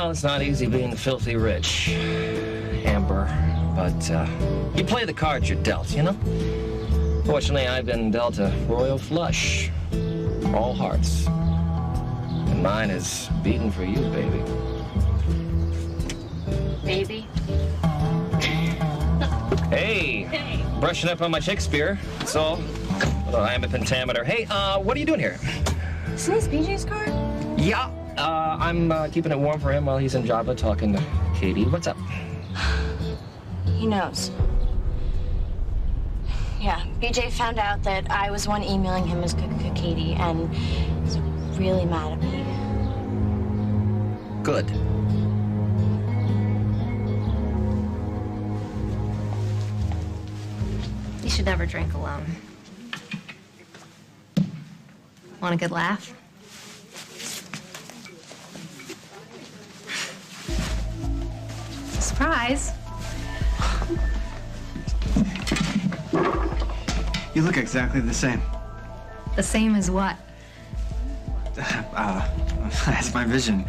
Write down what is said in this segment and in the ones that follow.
Well, it's not easy being filthy rich, Amber, but you play the cards you're dealt, you know? Fortunately, I've been dealt a royal flush. All hearts. And mine is beaten for you, baby. Baby? Hey, brushing up on my Shakespeare, that's all. Although I am a pentameter. Hey, what are you doing here? Isn't this BJ's car? Yeah, I'm keeping it warm for him while he's in Java talking to Katie. What's up? He knows. Yeah, BJ found out that I was one emailing him as Katie, and he's really mad at me. Good. You should never drink alone. Want a good laugh? Surprise. You look exactly the same. The same as what? That's my vision.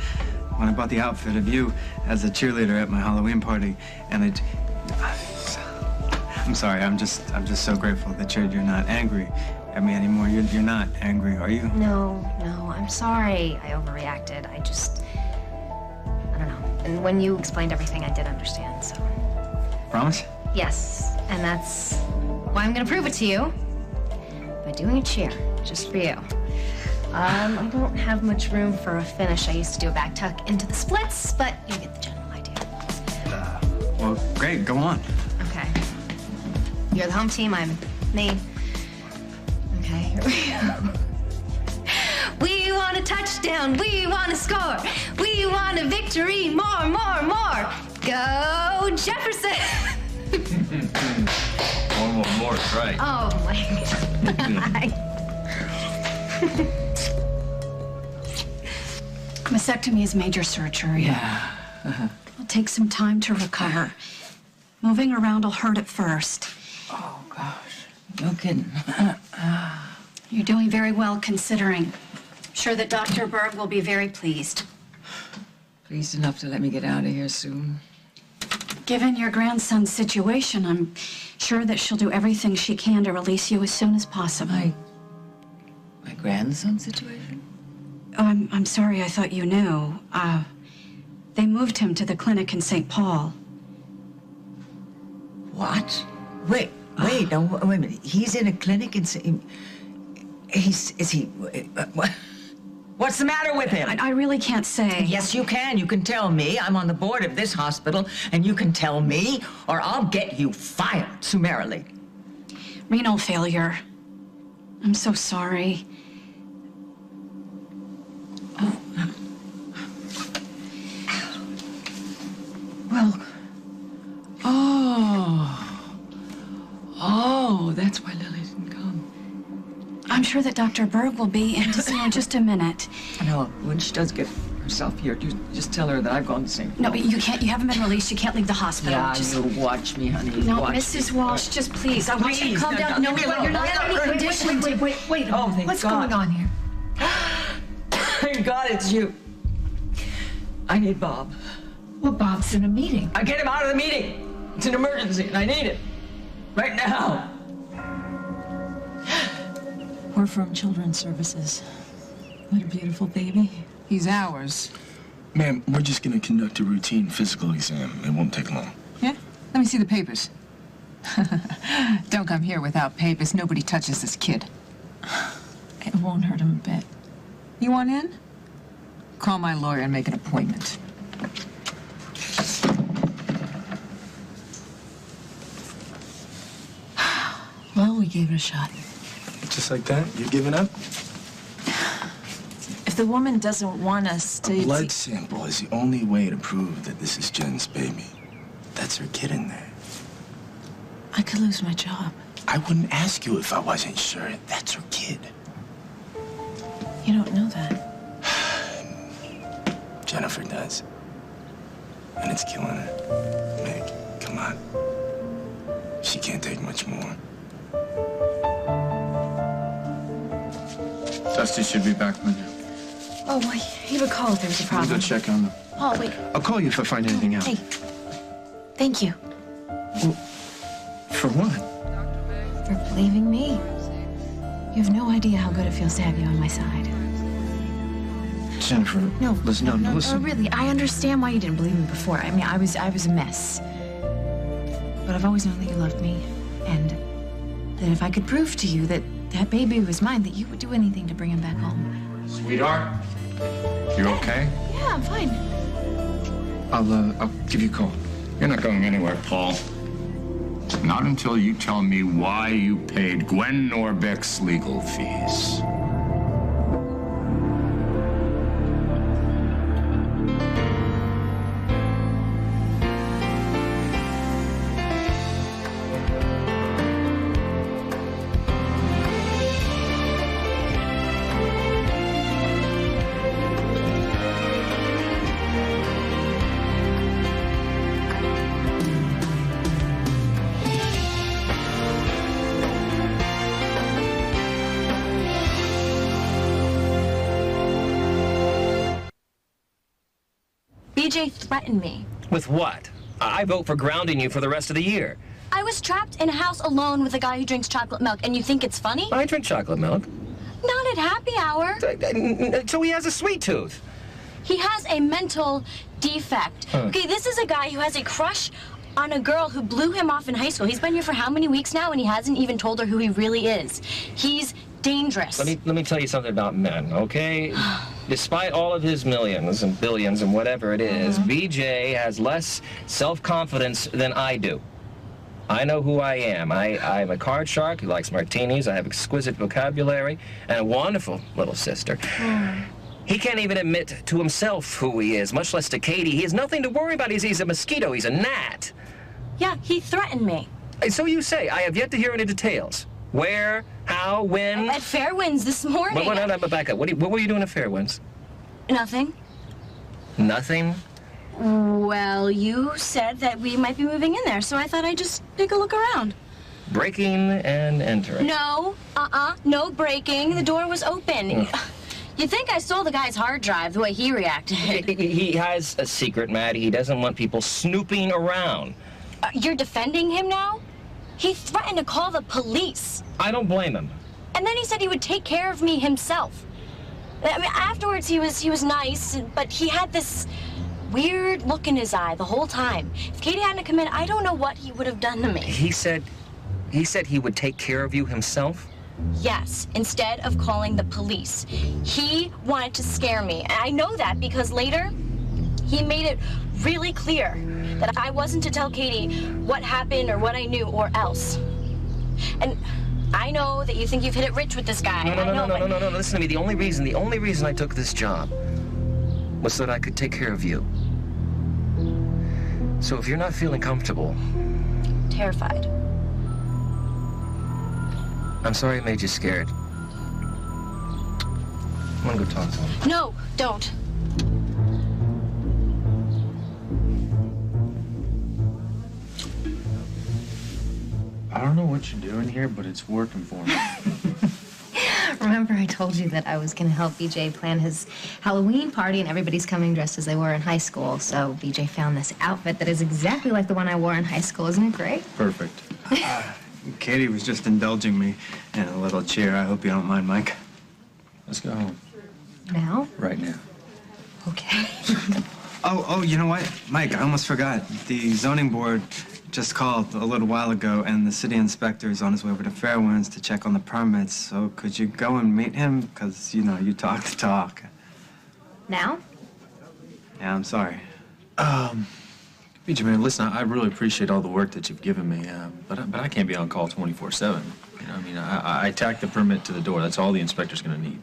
When I bought the outfit of you as a cheerleader at my Halloween party, and I'm sorry, I'm just so grateful that you're not angry at me anymore. You're not angry, are you? No, I'm sorry. I overreacted. I don't know. And when you explained everything, I did understand, so. Promise? Yes, and that's why I'm gonna prove it to you by doing a cheer, just for you. I don't have much room for a finish. I used to do a back tuck into the splits, but you get the general idea. Well, great, go on. Okay. You're the home team, I'm me. Okay, here we go. We want a touchdown, we want to score, we want a victory, more, more, more. Go Jefferson! More, right. Oh my God. Mastectomy is major surgery. Yeah. It'll take some time to recover. Moving around will hurt at first. Oh, gosh. No kidding. You're doing very well considering. I'm sure that Dr. Berg will be very pleased. Pleased enough to let me get out of here soon. Given your grandson's situation, I'm sure that she'll do everything she can to release you as soon as possible. My grandson's situation? Oh, I'm sorry, I thought you knew. They moved him to the clinic in St. Paul. What? Wait, no, wait a minute. He's in a clinic in St. What? What's the matter with him? I really can't say. Yes, you can. You can tell me. I'm on the board of this hospital, and you can tell me, or I'll get you fired summarily. Renal failure. I'm so sorry. Well, oh, that's why Lily didn't come. I'm sure that Dr. Berg will be in to see you in just a minute. No, when she does get herself here, just tell her that I've gone to St. Paul. No, but you can't. You haven't been released. You can't leave the hospital. Yeah, just... you watch me, honey. No, watch Mrs. me. Walsh, just please. I want you to calm down. No, you're not in any condition. Wait. Oh, thank What's God. going on here? Thank God it's you. I need Bob. Well, Bob's in a meeting. I get him out of the meeting. It's an emergency, and I need it. Right now. We're from Children's Services. What a beautiful baby. He's ours. Ma'am, we're just going to conduct a routine physical exam. It won't take long. Yeah? Let me see the papers. Don't come here without papers. Nobody touches this kid. It won't hurt him a bit. You want in? Call my lawyer and make an appointment. Well, we gave it a shot. Just like that? You're giving up? If the woman doesn't want us to... A blood sample is the only way to prove that this is Jen's baby. That's her kid in there. I could lose my job. I wouldn't ask you if I wasn't sure. That's her kid. You don't know that. Jennifer does. And it's killing her. Meg, come on. She can't take much more. Justice should be back Monday. Oh, well, he would call if there was a I'll problem. go check on them. Oh, wait. I'll call you if I find anything out. Hey. Thank you For what? for believing me. You have no idea how good it feels to have you on my side. Jennifer, No, listen. no, Listen. really. I understand why you didn't believe me before. I mean, I was a mess. But I've always known that you loved me, and that if I could prove to you that that baby was mine, that you would do anything to bring him back home. Sweetheart, you okay? Yeah, I'm fine. I'll give you a call. You're not going anywhere, Paul. Not until you tell me why you paid Gwen Norbeck's legal fees. BJ threatened me. With what? I vote for grounding you for the rest of the year. I was trapped in a house alone with a guy who drinks chocolate milk, and you think it's funny? I drink chocolate milk. Not at happy hour. So he has a sweet tooth. He has a mental defect. Okay, this is a guy who has a crush on a girl who blew him off in high school. He's been here for how many weeks now, and he hasn't even told her who he really is. He's dangerous. Let me tell you something about men, okay? Despite all of his millions and billions and whatever it is, BJ has less self-confidence than I do. I know who I am. I'm a card shark who likes martinis. I have exquisite vocabulary and a wonderful little sister. He can't even admit to himself who he is, much less to Katie. He has nothing to worry about. He's a mosquito. He's a gnat. Yeah, he threatened me. So you say. I have yet to hear any details. Where, how, when? At Fairwinds this morning. But back up. What were you doing at Fairwinds? Nothing. Nothing? Well, you said that we might be moving in there, so I thought I'd just take a look around. Breaking and entering. No, no breaking. The door was open. You'd think I stole the guy's hard drive the way he reacted. He has a secret, Maddie. He doesn't want people snooping around. You're defending him now? He threatened to call the police. I don't blame him. And then he said he would take care of me himself. I mean, afterwards he was nice, but he had this weird look in his eye the whole time. If Katie hadn't come in, I don't know what he would have done to me. He said he would take care of you himself? Yes, instead of calling the police. He wanted to scare me. And I know that because later he made it really clear that I wasn't to tell Katie what happened or what I knew or else. And I know that you think you've hit it rich with this guy. No. Listen to me. The only reason I took this job was so that I could take care of you. So if you're not feeling comfortable... Terrified. I'm sorry it made you scared. I'm gonna go talk to him. No, don't. I don't know what you're doing here, but it's working for me. Remember I told you that I was going to help BJ plan his Halloween party and everybody's coming dressed as they were in high school. So BJ found this outfit that is exactly like the one I wore in high school. Isn't it great? Perfect. Katie was just indulging me in a little cheer. I hope you don't mind, Mike. Let's go home. Now? Right now. Okay. Oh, you know what? Mike, I almost forgot. The zoning board just called a little while ago, and the city inspector is on his way over to Fairwinds to check on the permits. So could you go and meet him? Because, you know, you talk the talk. Now? Yeah, I'm sorry. BJ, man, listen, I really appreciate all the work that you've given me, but I can't be on call 24/7. You know, I mean, I tack the permit to the door. That's all the inspector's going to need.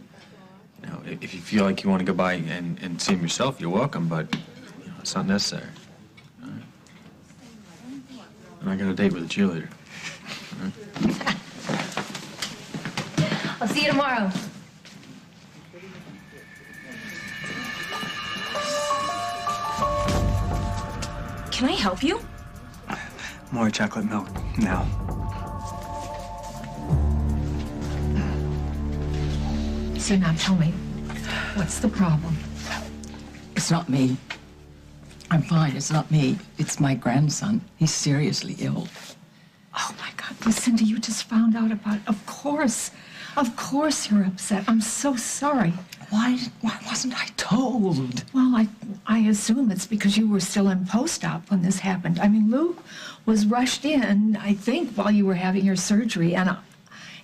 You know, if you feel like you want to go by and see him yourself, you're welcome, but you know, it's not necessary. All right? And I got a date with a cheerleader. All right? I'll see you tomorrow. Can I help you? More chocolate milk now. So now tell me, What's the problem? It's not me. I'm fine. It's not me. It's my grandson. He's seriously ill. Oh, my God. Lucinda, you just found out about it. Of course you're upset. I'm so sorry. Why wasn't I told? Well, I assume it's because you were still in post-op when this happened. I mean, Lou was rushed in, I think, while you were having your surgery, and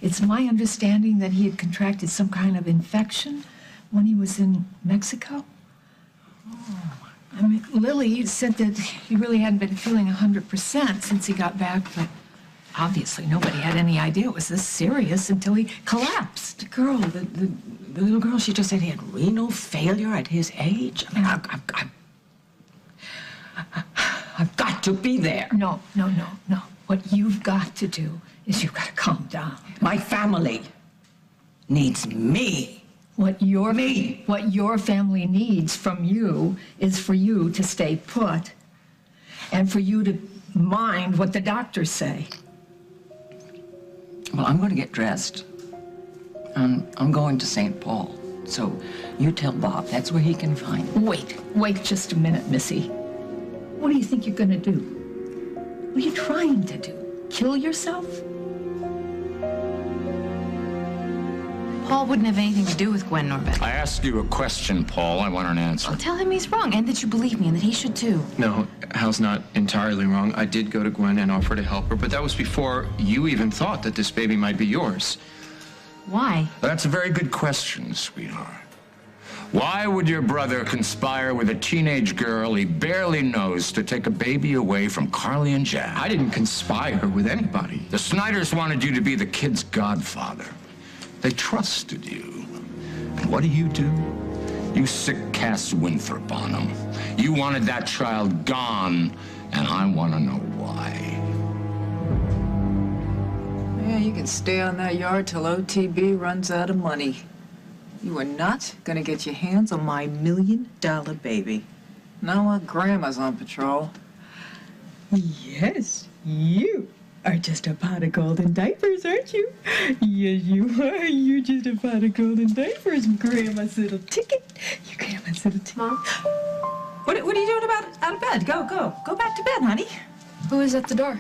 it's my understanding that he had contracted some kind of infection when he was in Mexico. I mean, Lily said that he really hadn't been feeling 100% since he got back, but obviously nobody had any idea it was this serious until he collapsed. The girl, the little girl, she just said he had renal failure at his age. I mean, I've got to be there. No. What you've got to do is you've got to calm down. My family needs me. What your family needs from you is for you to stay put and for you to mind what the doctors say. Well, I'm going to get dressed. I'm going to St. Paul. So you tell Bob that's where he can find me. Wait just a minute, Missy. What do you think you're going to do? What are you trying to do? Kill yourself? Paul wouldn't have anything to do with Gwen Norbeck. I asked you a question, Paul. I want an answer. Oh, tell him he's wrong, and that you believe me, and that he should too. No, Hal's not entirely wrong. I did go to Gwen and offer to help her, but that was before you even thought that this baby might be yours. Why? That's a very good question, sweetheart. Why would your brother conspire with a teenage girl he barely knows to take a baby away from Carly and Jack? I didn't conspire with anybody. The Snyders wanted you to be the kid's godfather. They trusted you. And what do? You sick Cass Winthrop on them. You wanted that child gone, and I want to know why. Yeah, you can stay on that yard till OTB runs out of money. You are not gonna get your hands on my $1 million baby. Not while Grandma's on patrol. Yes, you are just a pot of golden diapers, aren't you? Yes, you are. You're just a pot of golden diapers, Grandma's little ticket. You're Grandma's little ticket. Mom? What are you doing out of bed? Go back to bed, honey. Who is at the door?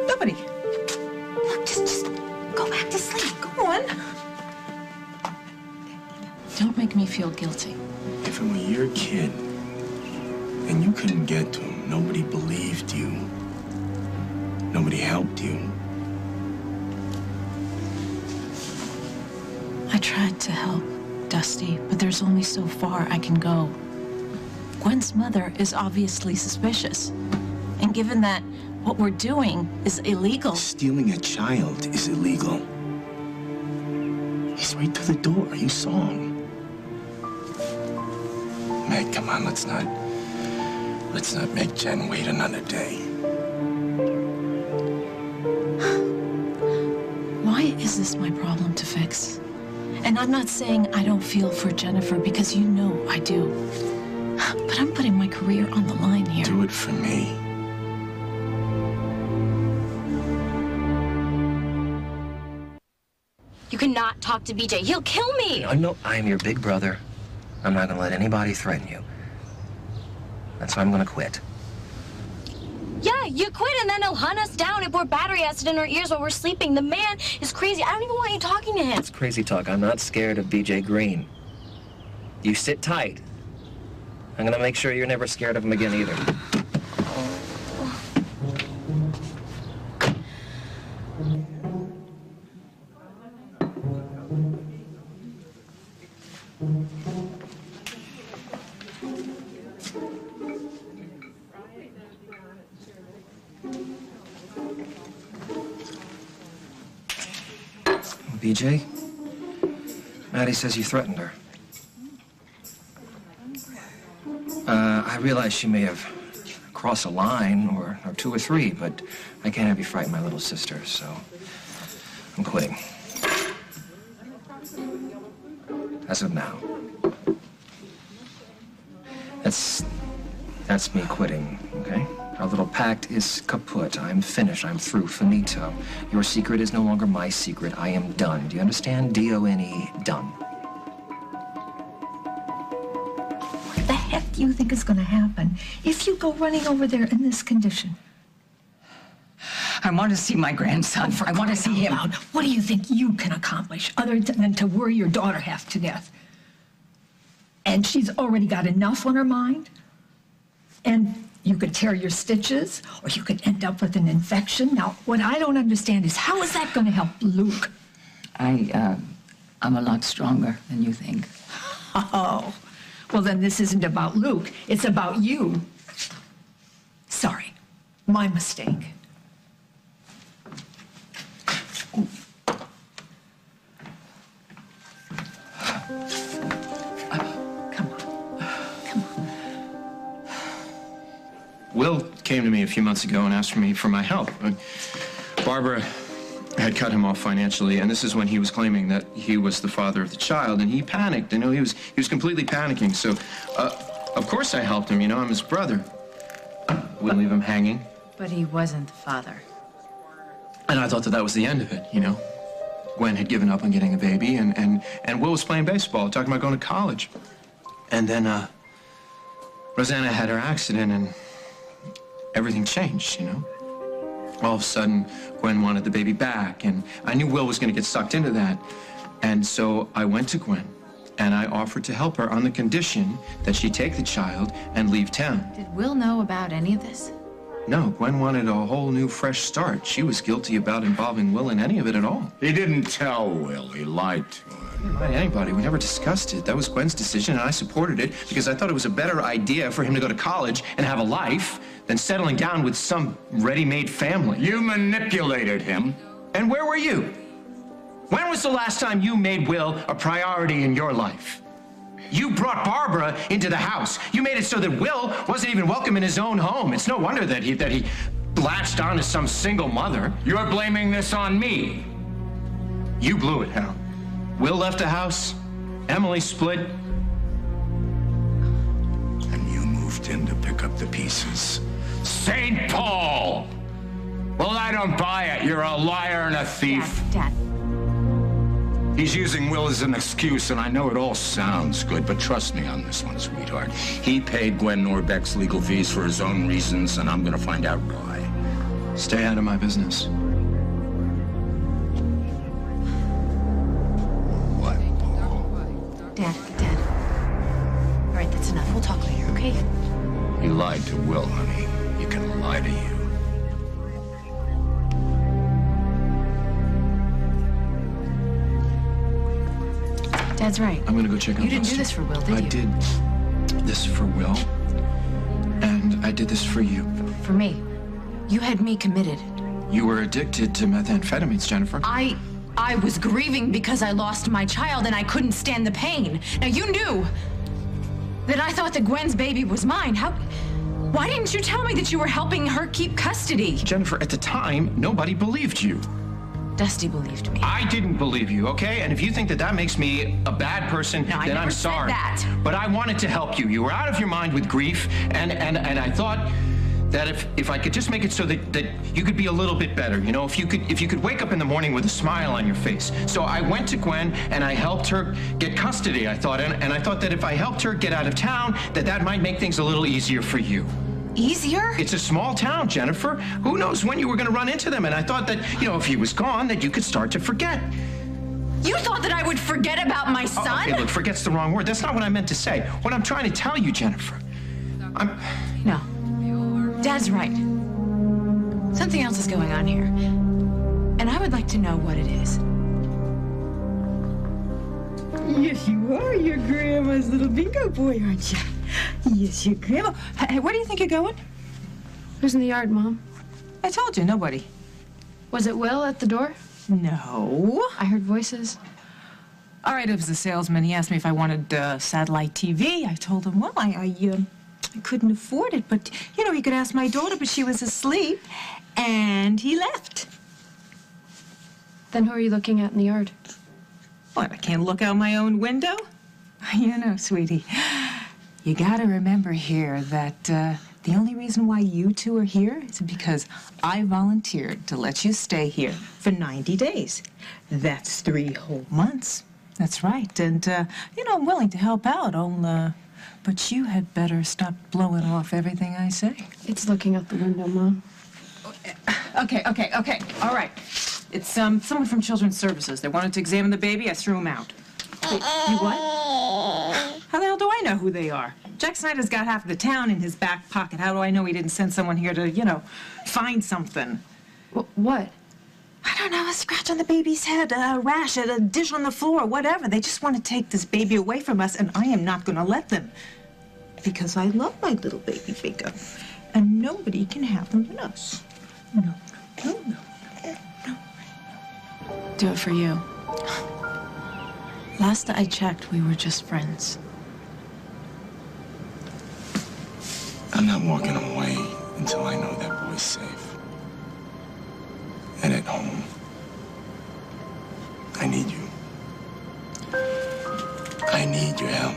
Nobody. Look, just go back to sleep. Go on. Don't make me feel guilty. If it were your kid and you couldn't get to him, nobody believed you. Nobody helped you. I tried to help, Dusty, but there's only so far I can go. Gwen's mother is obviously suspicious. And given that what we're doing is illegal... Stealing a child is illegal. He's right through the door. You saw him. Meg, come on, let's not make Jen wait another day. Why is this my problem to fix? And I'm not saying I don't feel for Jennifer, because you know I do. But I'm putting my career on the line here. Do it for me. You cannot talk to BJ. He'll kill me. No, I'm your big brother. I'm not gonna let anybody threaten you. That's why I'm gonna quit. Yeah, you quit and then he'll hunt us down and pour battery acid in our ears while we're sleeping. The man is crazy. I don't even want you talking to him. It's crazy talk. I'm not scared of BJ Green. You sit tight. I'm gonna make sure you're never scared of him again either. BJ, Maddie says you threatened her. I realize she may have crossed a line or two or three, but I can't have you frighten my little sister, so I'm quitting. As of now. That's me quitting, okay? Our little pact is kaput. I'm finished. I'm through. Finito. Your secret is no longer my secret. I am done. Do you understand? D-O-N-E, done. do you think is going to happen if you go running over there in this condition? I want to see my grandson. I want to see him. What do you think you can accomplish other than to worry your daughter half to death? And she's already got enough on her mind? And you could tear your stitches, or you could end up with an infection. Now, what I don't understand is how is that going to help Luke? I'm a lot stronger than you think. Oh, well then this isn't about Luke. It's about you. Sorry, my mistake. Will came to me a few months ago and asked me for my help. Barbara had cut him off financially, and this is when he was claiming that he was the father of the child, and he panicked. You know, he was completely panicking. So, of course I helped him. You know, I'm his brother. Wouldn't leave him hanging. But he wasn't the father. And I thought that was the end of it, you know. Gwen had given up on getting a baby, and Will was playing baseball, talking about going to college. And then, Rosanna had her accident, and everything changed, you know. All of a sudden, Gwen wanted the baby back, and I knew Will was going to get sucked into that. And so I went to Gwen, and I offered to help her on the condition that she take the child and leave town. Did Will know about any of this? No, Gwen wanted a whole new, fresh start. She was guilty about involving Will in any of it at all. He didn't tell Will. He lied to him. He didn't lie to anybody. We never discussed it. That was Gwen's decision, and I supported it because I thought it was a better idea for him to go to college and have a life than settling down with some ready-made family. You manipulated him. And where were you? When was the last time you made Will a priority in your life? You brought Barbara into the house. You made it so that Will wasn't even welcome in his own home. It's no wonder that he latched on to some single mother. You're blaming this on me. You blew it, Hal. Will left the house. Emily split. And you moved in to pick up the pieces. St. Paul! Well, I don't buy it. You're a liar and a thief. Dad. He's using Will as an excuse, and I know it all sounds good, but trust me on this one, sweetheart. He paid Gwen Norbeck's legal fees for his own reasons, and I'm gonna find out why. Stay out of my business. What, Paul? Dad. All right, that's enough. We'll talk later, okay? You lied to Will, honey. He can lie to you. Dad's right. I'm gonna go check on You didn't do this for Will, did you? I did this for Will, and I did this for you. For me. You had me committed. You were addicted to methamphetamines, Jennifer. I was grieving because I lost my child and I couldn't stand the pain. Now, you knew that I thought that Gwen's baby was mine. Why didn't you tell me that you were helping her keep custody? Jennifer, at the time, nobody believed you. Dusty believed me. I didn't believe you, okay? And if you think that that makes me a bad person, No, then I'm sorry. That. But I wanted to help you. You were out of your mind with grief, and I thought that if I could just make it so that you could be a little bit better, you know, if you could wake up in the morning with a smile on your face. So I went to Gwen and I helped her get custody, I thought, and I thought that if I helped her get out of town, that might make things a little easier for you. Easier? It's a small town, Jennifer. Who knows when you were going to run into them? And I thought that, you know, if he was gone, that you could start to forget. You thought that I would forget about my son? Okay, look, forget's the wrong word. That's not what I meant to say. What I'm trying to tell you, Jennifer, No. Dad's right. Something else is going on here. And I would like to know what it is. Yes, you are your grandma's little bingo boy, aren't you? Yes, your grandma. Hey, where do you think you're going? Who's in the yard, Mom? I told you, nobody. Was it Will at the door? No. I heard voices. All right, it was the salesman. He asked me if I wanted satellite TV. I told him, well, I couldn't afford it, but, you know, he could ask my daughter, but she was asleep, and he left. Then who are you looking at in the yard? What, I can't look out my own window? You know, sweetie, you gotta remember here that the only reason why you two are here is because I volunteered to let you stay here for 90 days. That's 3 whole months. That's right, and, you know, I'm willing to help out. But you had better stop blowing off everything I say. It's looking out the window, Mom. Okay. All right. It's someone from Children's Services. They wanted to examine the baby. I threw him out. Wait, you what? How the hell do I know who they are? Jack Snyder's got half of the town in his back pocket. How do I know he didn't send someone here to, find something? What? I don't know, a scratch on the baby's head, a rash, a dish on the floor, whatever. They just want to take this baby away from us, and I am not going to let them. Because I love my little baby figure. And nobody can have them but us. No. Do it for you. Last I checked, we were just friends. I'm not walking away until I know that boy's safe. And at home. I need you. I need your help.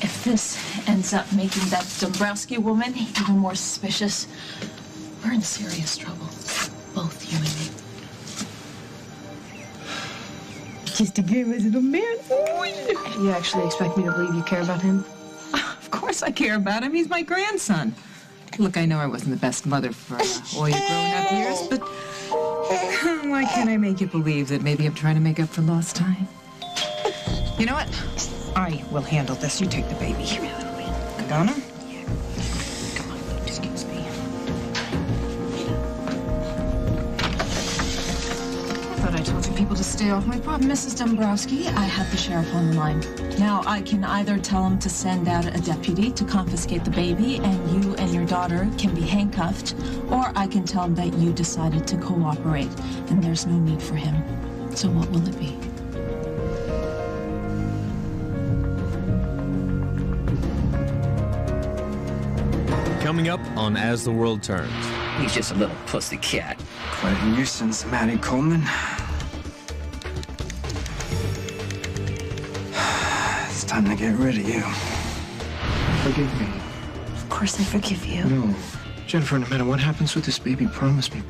If this ends up making that Dombrowski woman even more suspicious, we're in serious trouble. Both you and me. Just a good little man. You actually expect me to believe you care about him? Of course I care about him. He's my grandson. Look, I know I wasn't the best mother for all your grown-up years, but why can't I make you believe that maybe I'm trying to make up for lost time? You know what? I will handle this. You take the baby. Here, little man. Donna? Yeah. Come on, excuse me. I thought I told you people to stay off my property. Mrs. Dombrowski, I have the sheriff on the line. Now, I can either tell him to send out a deputy to confiscate the baby, and you and your daughter can be handcuffed, or I can tell him that you decided to cooperate, and there's no need for him. So what will it be? Coming up on As the World Turns. He's just a little pussy cat. Quite a nuisance, Maddie Coleman. It's time to get rid of you. Forgive me. Of course I forgive you. No. Jennifer, no matter what happens with this baby, promise me,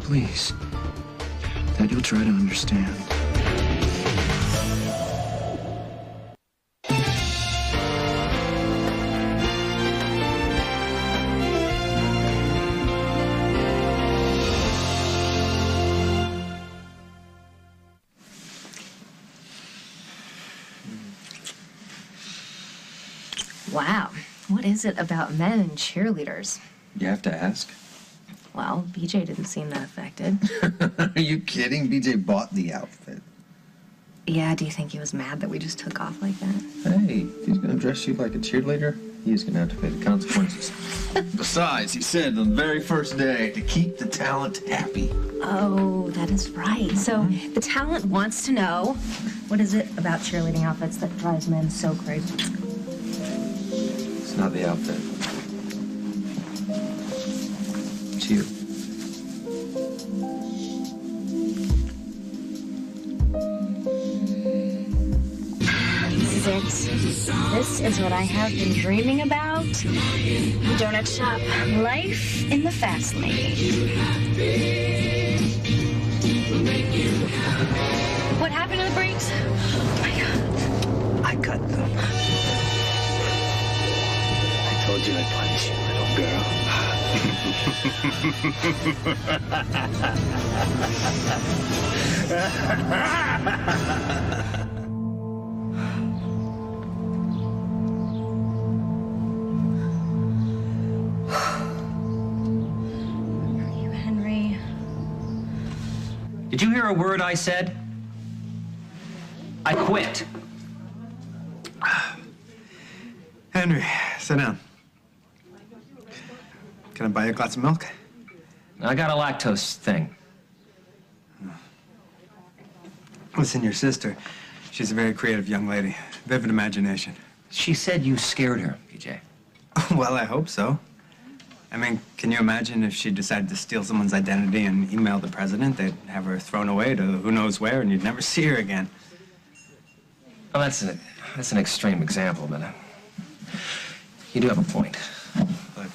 please, that you'll try to understand. Wow. What is it about men and cheerleaders? You have to ask. Well, BJ didn't seem that affected. Are you kidding? BJ bought the outfit. Yeah, do you think he was mad that we just took off like that? Hey, if he's gonna dress you like a cheerleader, he's gonna have to pay the consequences. Besides, he said on the very first day to keep the talent happy. Oh, that is right. So the talent wants to know, what is it about cheerleading outfits that drives men so crazy? It's not the outfit. It's you. This is what I have been dreaming about. The donut shop. Life in the fast lane. What happened to the brakes? Oh my God. I cut them. I told you I'd punish you, little girl. Henry. Did you hear a word I said? I quit. Henry, sit down. Can I buy you a glass of milk? I got a lactose thing. Listen, your sister, she's a very creative young lady. Vivid imagination. She said you scared her, PJ. Well, I hope so. I mean, can you imagine if she decided to steal someone's identity and email the president? They'd have her thrown away to who knows where, and you'd never see her again. Well, that's an extreme example, but you do have a point. But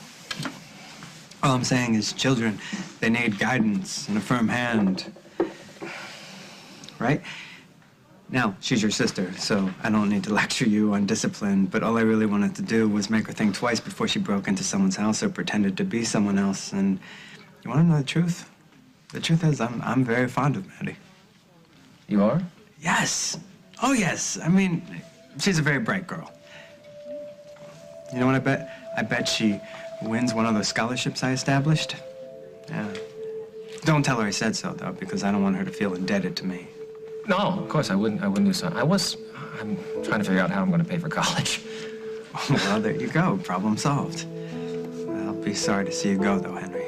all I'm saying is children, they need guidance and a firm hand. right? Now, she's your sister, so I don't need to lecture you on discipline, but all I really wanted to do was make her think twice before she broke into someone's house or pretended to be someone else. And you want to know the truth? The truth is, I'm very fond of Maddie. You are? Yes. Oh, yes. I mean, she's a very bright girl. You know what I bet? I bet she wins one of those scholarships I established. Yeah. Don't tell her I said so, though, because I don't want her to feel indebted to me. No, of course I wouldn't do so. I'm trying to figure out how I'm going to pay for college. Well, there you go. Problem solved. I'll be sorry to see you go, though, Henry.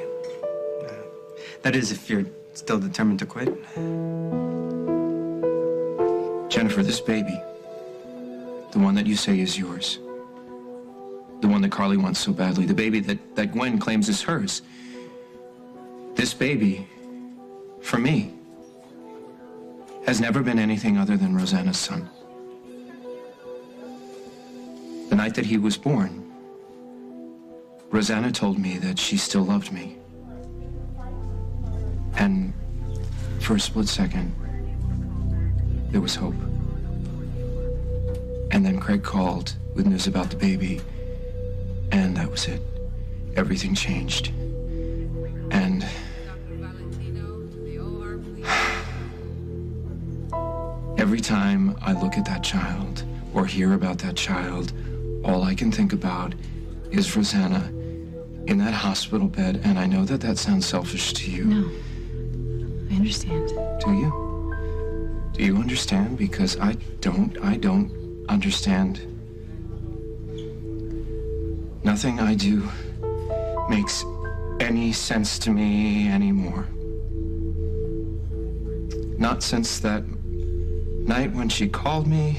That is, if you're still determined to quit. Jennifer, this baby, the one that you say is yours, the one that Carly wants so badly, the baby that Gwen claims is hers, this baby, for me, has never been anything other than Rosanna's son. The night that he was born, Rosanna told me that she still loved me. And for a split second, there was hope. And then Craig called with news about the baby, and that was it. Everything changed. And every time I look at that child or hear about that child, all I can think about is Rosanna in that hospital bed, and I know that that sounds selfish to you. No. I understand. Do you? Do you understand? Because I don't understand. Nothing I do makes any sense to me anymore. Not since that night when she called me,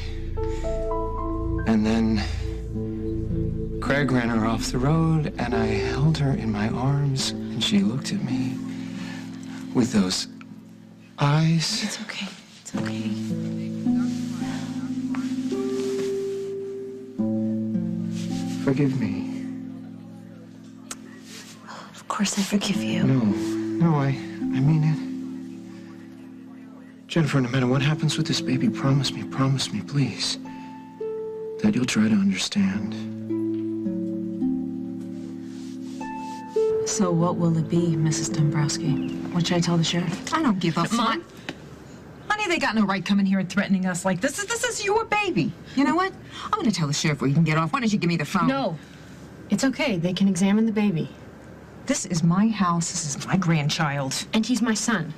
and then Craig ran her off the road, and I held her in my arms, and she looked at me with those eyes. It's okay. It's okay. Forgive me. Of course I forgive you. No, I mean it. Jennifer, no matter what happens with this baby, promise me, please, that you'll try to understand. So what will it be, Mrs. Dombrowski? What should I tell the sheriff? I don't give a Mom? Honey, they got no right coming here and threatening us like this. This is your baby. You know what? I'm going to tell the sheriff where you can get off. Why don't you give me the phone? No. It's okay. They can examine the baby. This is my house. This is my grandchild. And he's my son.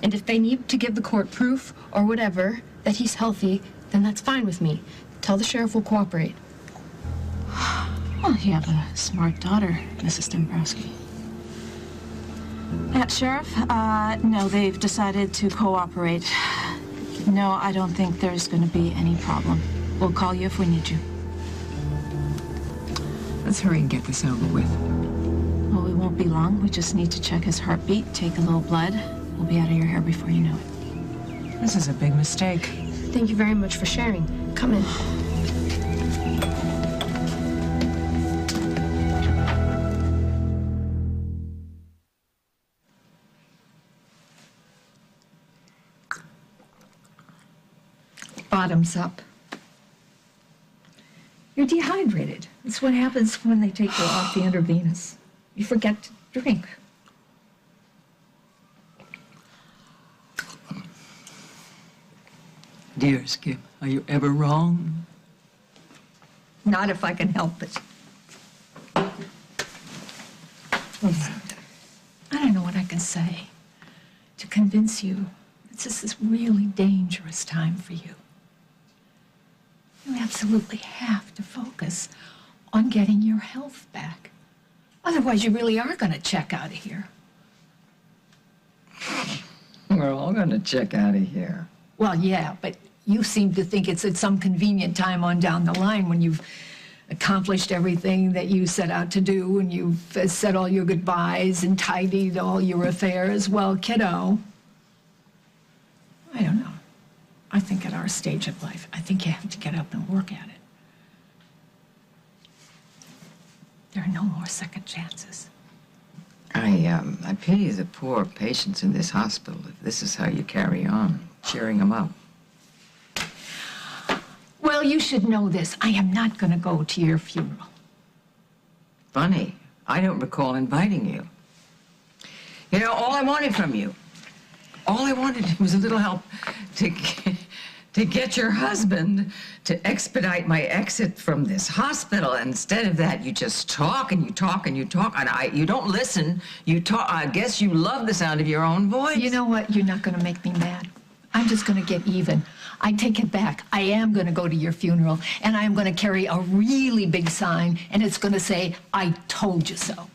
And if they need to give the court proof or whatever that he's healthy, then that's fine with me. Tell the sheriff we'll cooperate. Well, you have a smart daughter, Mrs. Dombrowski. Sheriff, no, they've decided to cooperate. No, I don't think there's going to be any problem. We'll call you if we need you. Let's hurry and get this over with. Well, we won't be long. We just need to check his heartbeat, take a little blood. We'll be out of your hair before you know it. This is a big mistake. Thank you very much for sharing. Come in. Bottoms up. You're dehydrated. It's what happens when they take you off the intravenous. You forget to drink. Dear Skip, are you ever wrong? Not if I can help it. Listen, I don't know what I can say to convince you this is this really dangerous time for you. You absolutely have to focus on getting your health back. Otherwise, you really are going to check out of here. We're all going to check out of here. Well, yeah, but you seem to think it's at some convenient time on down the line when you've accomplished everything that you set out to do and you've said all your goodbyes and tidied all your affairs. Well, kiddo, I don't know. I think at our stage of life, I think you have to get up and work at it. There are no more second chances. I pity the poor patients in this hospital if this is how you carry on. cheering him up. Well, you should know this. I am not going to go to your funeral. Funny, I don't recall inviting you. You know, all I wanted from you, all I wanted was a little help to get your husband to expedite my exit from this hospital. Instead of that, you just talk and you talk and you talk, and you don't listen. You talk. I guess you love the sound of your own voice. You know what? You're not going to make me mad. I'm just going to get even. I take it back. I am going to go to your funeral, and I am going to carry a really big sign, and it's going to say, "I told you so."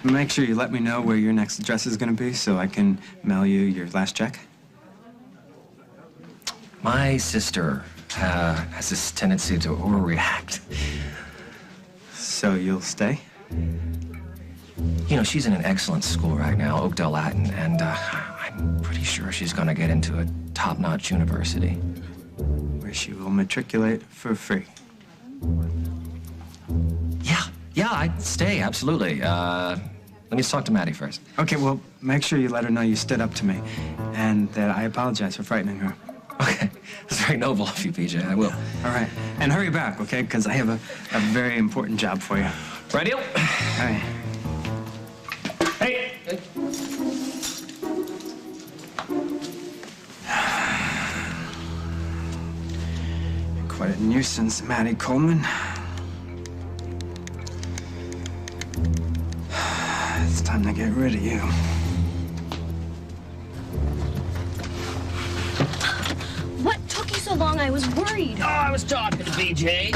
Make sure you let me know where your next address is going to be so I can mail you your last check. My sister has this tendency to overreact. So you'll stay? You know, she's in an excellent school right now, Oakdale Latin, and I'm pretty sure she's going to get into a top-notch university. Where she will matriculate for free. Yeah, I'd stay, absolutely. Let me just talk to Maddie first. Okay, well, make sure you let her know you stood up to me and that I apologize for frightening her. Okay, that's very noble of you, PJ. I will. All right, and hurry back, okay? Because I have a very important job for you. Radio? All right. Hey! Quite a nuisance, Maddie Coleman. It's time to get rid of you. What took you so long? I was worried. Oh, I was talking to BJ,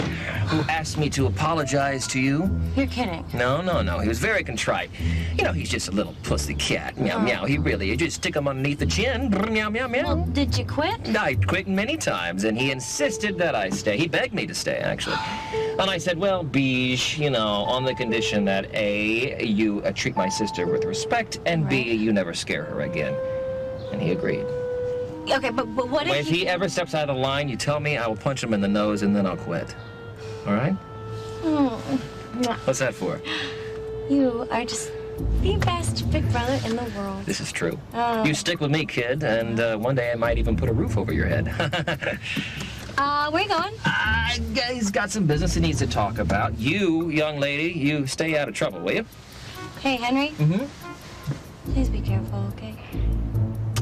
who asked me to apologize to you. You're kidding. No. He was very contrite. You know, he's just a little pussy cat. Meow, meow. He really, you just stick him underneath the chin. Meow, meow, meow. Well, did you quit? I quit many times, and he insisted that I stay. He begged me to stay, actually. And I said, well, Beige, you know, on the condition that A, you treat my sister with respect, and B, you never scare her again. And he agreed. Okay, but what If he ever steps out of the line, you tell me, I will punch him in the nose, and then I'll quit. All right? What's that for? You are just the best big brother in the world. This is true. Oh. You stick with me, kid, and one day I might even put a roof over your head. Where you going? He's got some business he needs to talk about. You, young lady, you stay out of trouble, will you? Hey, Henry. Mm-hmm. Please be careful, okay?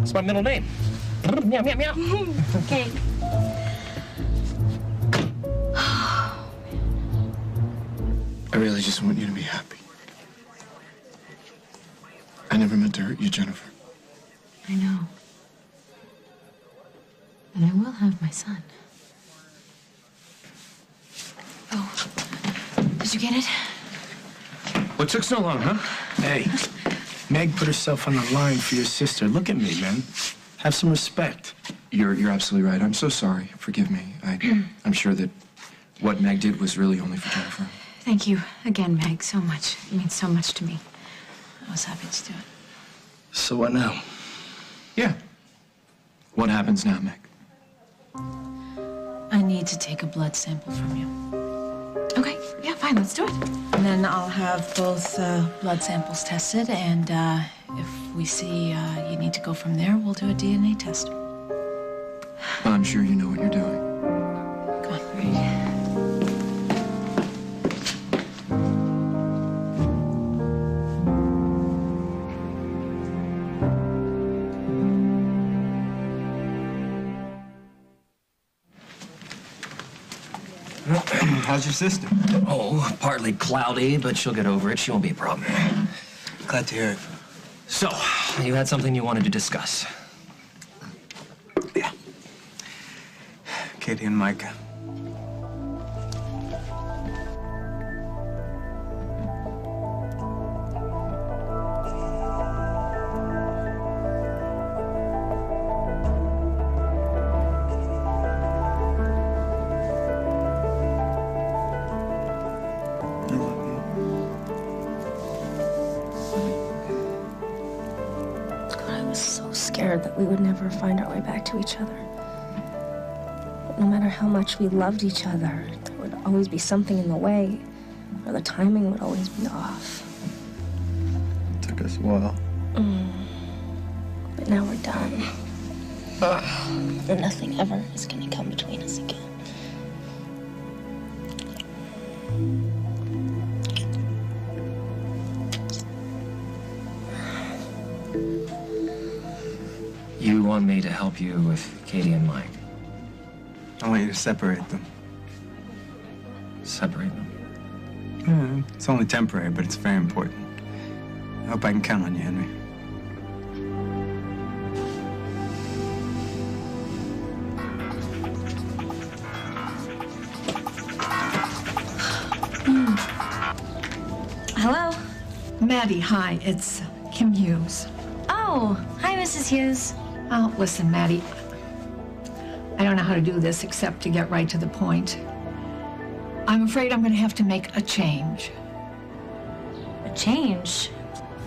It's my middle name. Meow, meow, meow. Okay. I really just want you to be happy. I never meant to hurt you, Jennifer. I know. And I will have my son. Oh, did you get it? What took so long, huh? Hey, Meg put herself on the line for your sister. Look at me, man. Have some respect. You're absolutely right. I'm so sorry. Forgive me. I'm sure that what Meg did was really only for Jennifer. Thank you again, Meg, so much. It means so much to me. I was happy to do it. So what now? Yeah. What happens now, Meg? I need to take a blood sample from you. Okay, yeah, fine, let's do it. And then I'll have both blood samples tested, and if we see you need to go from there, we'll do a DNA test. Well, I'm sure you know what you're doing. Come on, ready? How's your sister? Oh, partly cloudy, but she'll get over it. She won't be a problem. Glad to hear it. So, you had something you wanted to discuss. Yeah. Katie and Micah. That we would never find our way back to each other. But no matter how much we loved each other, there would always be something in the way, or the timing would always be off. It took us a while. But now we're done. Nothing ever is gonna come between us again. You want me to help you with Katie and Mike? I want you to separate them. Separate them? It's only temporary, but it's very important. I hope I can count on you, Henry. Hello? Maddie, hi. It's Kim Hughes. Oh, hi, Mrs. Hughes. Oh, listen, Maddie. I don't know how to do this except to get right to the point. I'm afraid I'm going to have to make a change. A change?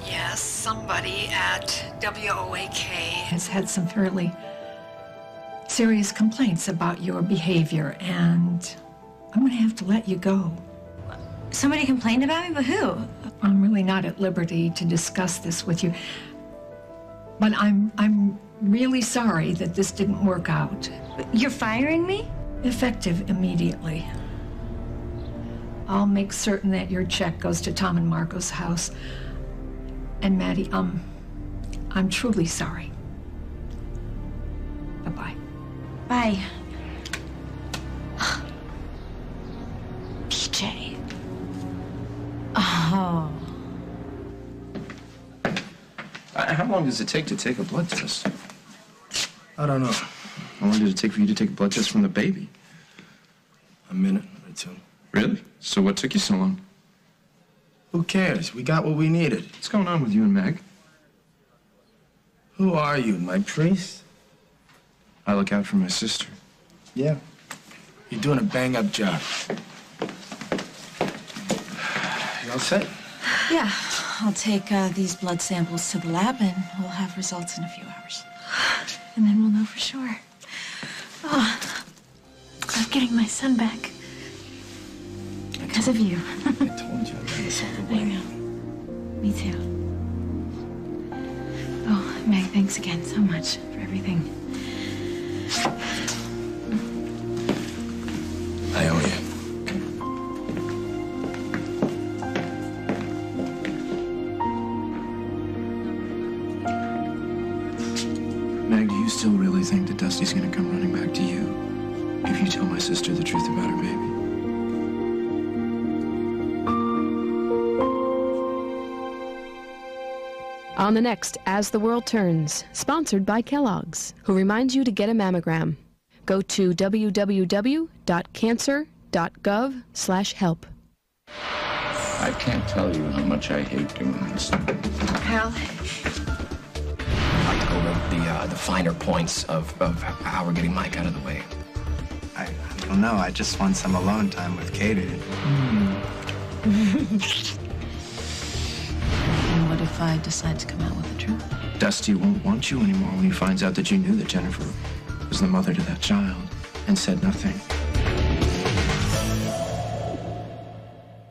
Yes, somebody at WOAK has had some fairly serious complaints about your behavior, and I'm going to have to let you go. Somebody complained about me, but who? I'm really not at liberty to discuss this with you, but I'm really sorry that this didn't work out. You're firing me? Effective immediately. I'll make certain that your check goes to Tom and Marco's house. And Maddie, I'm truly sorry. Bye-bye. Bye. PJ. Oh. How long does it take to take a blood test? I don't know. How long did it take for you to take a blood test from the baby? A minute or two. Really? So what took you so long? Who cares? We got what we needed. What's going on with you and Meg? Who are you, my priest? I look out for my sister. Yeah. You're doing a bang-up job. You all set? Yeah, I'll take these blood samples to the lab and we'll have results in a few hours. And then we'll know for sure. Oh, I'm getting my son back. Because of you. I told you I'd have this all the way. I know. Me too. Oh, Meg, thanks again so much for everything. I owe you. Meg, do you still really think that Dusty's gonna come running back to you if you tell my sister the truth about her baby? On the next As the World Turns, sponsored by Kellogg's, who reminds you to get a mammogram. Go to www.cancer.gov/help. I can't tell you how much I hate doing this. Hal? I'd like to go over the finer points of how we're getting Mike out of the way. I don't know. I just want some alone time with Katie. And what if I decide to come out with the truth? Dusty won't want you anymore when he finds out that you knew that Jennifer was the mother to that child and said nothing.